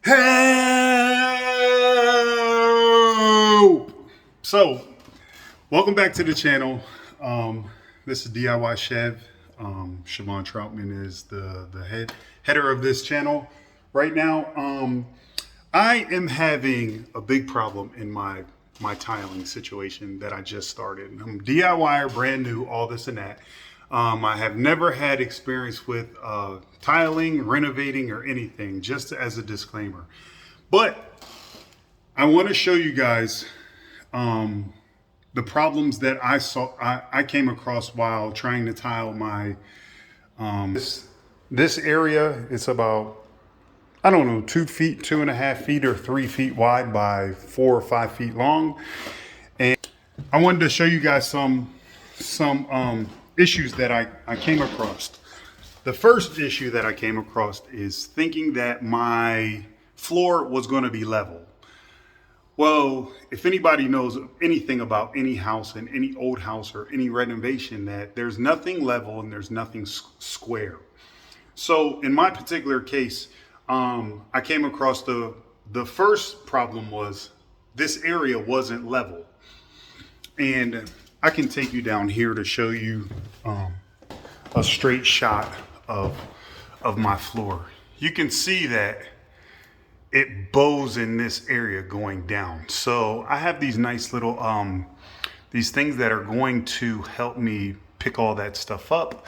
Help! So, welcome back to the channel. This is DIY Chev. Chevon Troutman is the header of this channel right now. I am having a big problem in my tiling situation that I just started. I'm DIYer, brand new, all this and that. I have never had experience with tiling, renovating, or anything, just as a disclaimer. But I want to show you guys the problems that I came across while trying to tile my this area. It's about, I don't know, 2 feet, 2.5 feet, or 3 feet wide by 4 or 5 feet long. And I wanted to show you guys some issues that I came across. The first issue that I came across is thinking that my floor was going to be level. Well, if anybody knows anything about any house and any old house or any renovation, that there's nothing level and there's nothing square. So in my particular case, I came across the first problem was this area wasn't level. And I can take you down here to show you a straight shot of my floor. You can see that it bows in this area going down. So I have these nice little these things that are going to help me pick all that stuff up.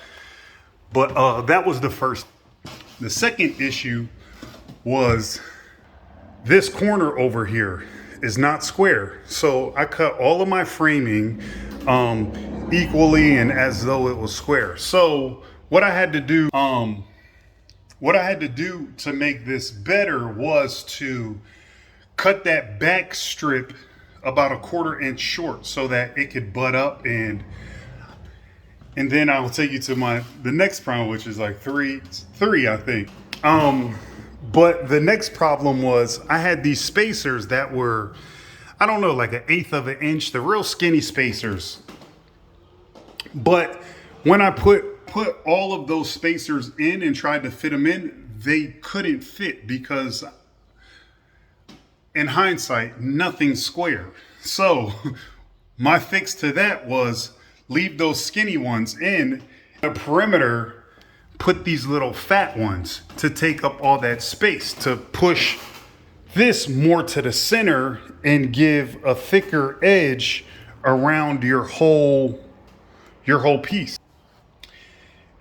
But that was the first. The second issue was this corner over here is not square. So I cut all of my framing equally and as though it was square. So what I had to do to make this better was to cut that back strip about 1/4 inch short so that it could butt up, and then I'll take you to the next problem, which is like three I think. But the next problem was I had these spacers that were, I don't know, like 1/8 of an inch. They're real skinny spacers. But when I put all of those spacers in and tried to fit them in, they couldn't fit because in hindsight, nothing's square. So my fix to that was leave those skinny ones in the perimeter, put these little fat ones to take up all that space, to push this more to the center and give a thicker edge around your whole piece.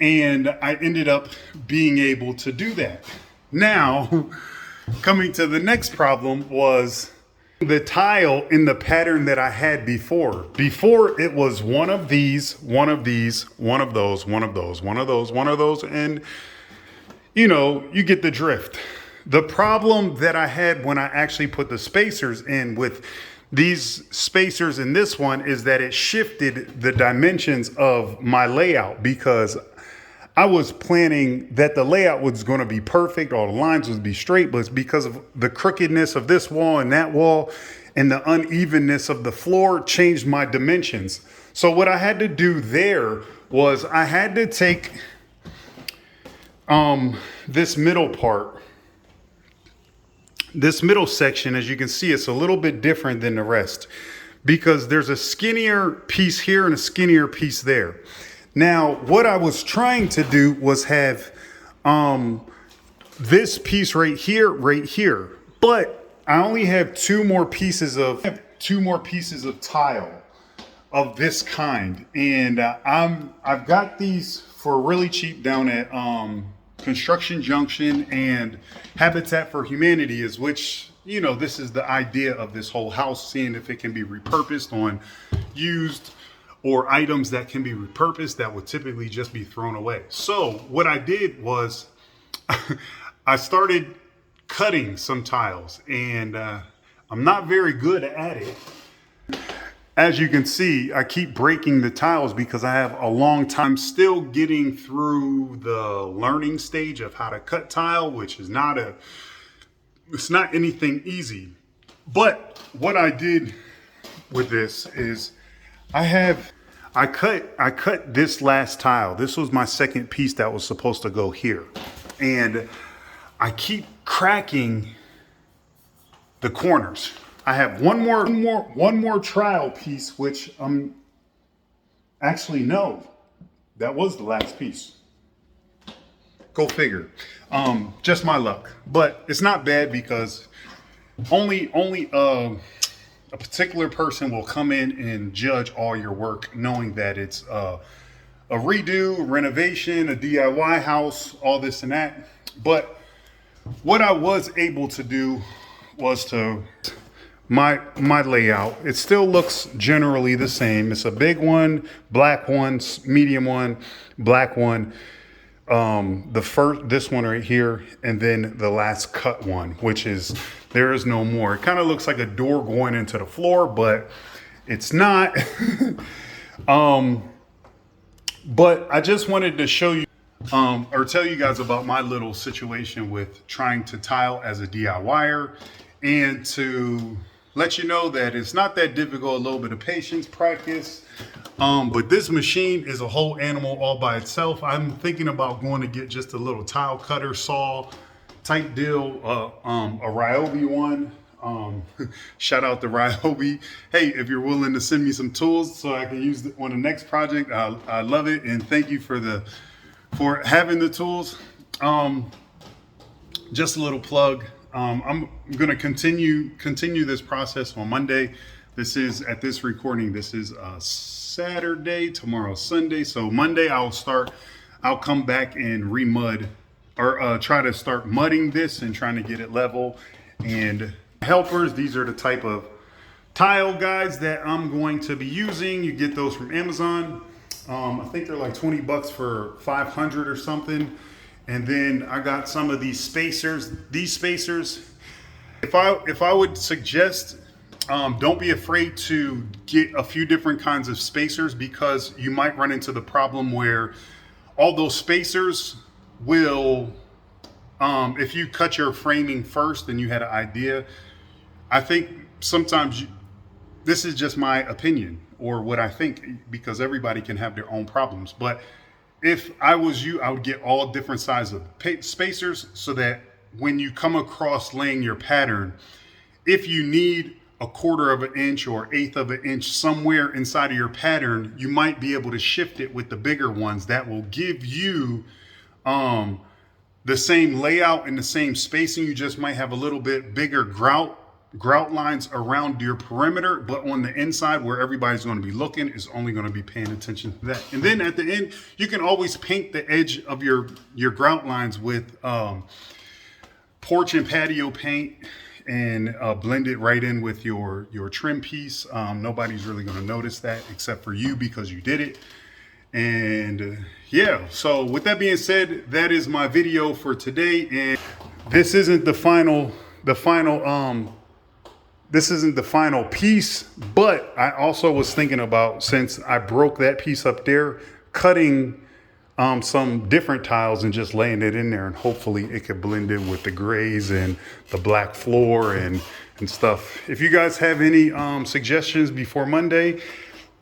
And I ended up being able to do that. Now, coming to the next problem was the tile in the pattern that I had before. Before it was one of these, one of these, one of those, one of those, one of those, one of those, and you know, you get the drift. The problem that I had when I actually put the spacers in with these spacers in this one is that it shifted the dimensions of my layout, because I was planning that the layout was going to be perfect, all the lines would be straight, but it's because of the crookedness of this wall and that wall and the unevenness of the floor changed my dimensions. So what I had to do there was I had to take this middle part, this middle section. As you can see, it's a little bit different than the rest because there's a skinnier piece here and a skinnier piece there. Now, what I was trying to do was have this piece right here, but I only have two more pieces of tile of this kind, and I've got these for really cheap down at Construction Junction and Habitat for Humanity, is which, you know, this is the idea of this whole house, seeing if it can be repurposed on used or items that can be repurposed that would typically just be thrown away. So what I did was I started cutting some tiles, and I'm not very good at it. As you can see, I keep breaking the tiles because I have a long time still getting through the learning stage of how to cut tile, which is it's not anything easy. But what I did with this is I cut this last tile. This was my second piece that was supposed to go here. And I keep cracking the corners. I have one more trial piece, which actually no, that was the last piece. Go figure. Just my luck, but it's not bad because only a particular person will come in and judge all your work, knowing that it's a redo, renovation, a DIY house, all this and that. But what I was able to do was to my layout. It still looks generally the same. It's a big one, black one, medium one, black one. This one right here, and then the last cut one, which is there is no more. It kind of looks like a door going into the floor, but it's not. But I just wanted to show you or tell you guys about my little situation with trying to tile as a DIYer, and to let you know that it's not that difficult. A little bit of patience, practice. But this machine is a whole animal all by itself. I'm thinking about going to get just a little tile cutter saw type deal, a Ryobi one. Shout out to Ryobi. Hey, if you're willing to send me some tools so I can use it on the next project, I love it. And thank you for having the tools. Just a little plug. I'm going to continue this process on Monday. This is, at this recording, this is Saturday, tomorrow's Sunday. So Monday I'll come back and remud, or try to start mudding this and trying to get it level. And helpers, these are the type of tile guides that I'm going to be using. You get those from Amazon. I think they're like 20 bucks for 500 or something. And then I got some of these spacers. These spacers, if I would suggest, don't be afraid to get a few different kinds of spacers, because you might run into the problem where all those spacers will, if you cut your framing first and you had an idea, I think sometimes this is just my opinion or what I think, because everybody can have their own problems. But if I was you, I would get all different sizes of spacers, so that when you come across laying your pattern, if you need a 1/4 of an inch or 1/8 of an inch somewhere inside of your pattern, you might be able to shift it with the bigger ones that will give you the same layout and the same spacing. You just might have a little bit bigger grout lines around your perimeter, but on the inside where everybody's going to be looking is only going to be paying attention to that. And then at the end, you can always paint the edge of your grout lines with porch and patio paint, and blend it right in with your trim piece. Nobody's really going to notice that except for you, because you did it. And yeah, so with that being said, that is my video for today. And this isn't the final piece, but I also was thinking about, since I broke that piece up there, cutting some different tiles and just laying it in there, and hopefully it could blend in with the grays and the black floor and stuff. If you guys have any suggestions before Monday,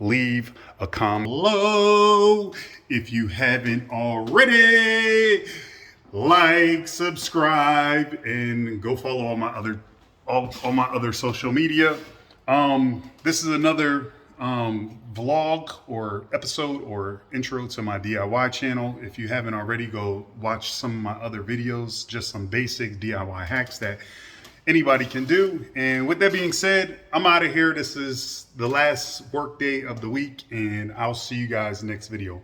leave a comment below. If you haven't already, like, subscribe, and go follow all my other social media. This is another vlog or episode or intro to my DIY channel. If you haven't already, go watch some of my other videos, just some basic DIY hacks that anybody can do. And with that being said, I'm out of here. This is the last work day of the week, and I'll see you guys next video.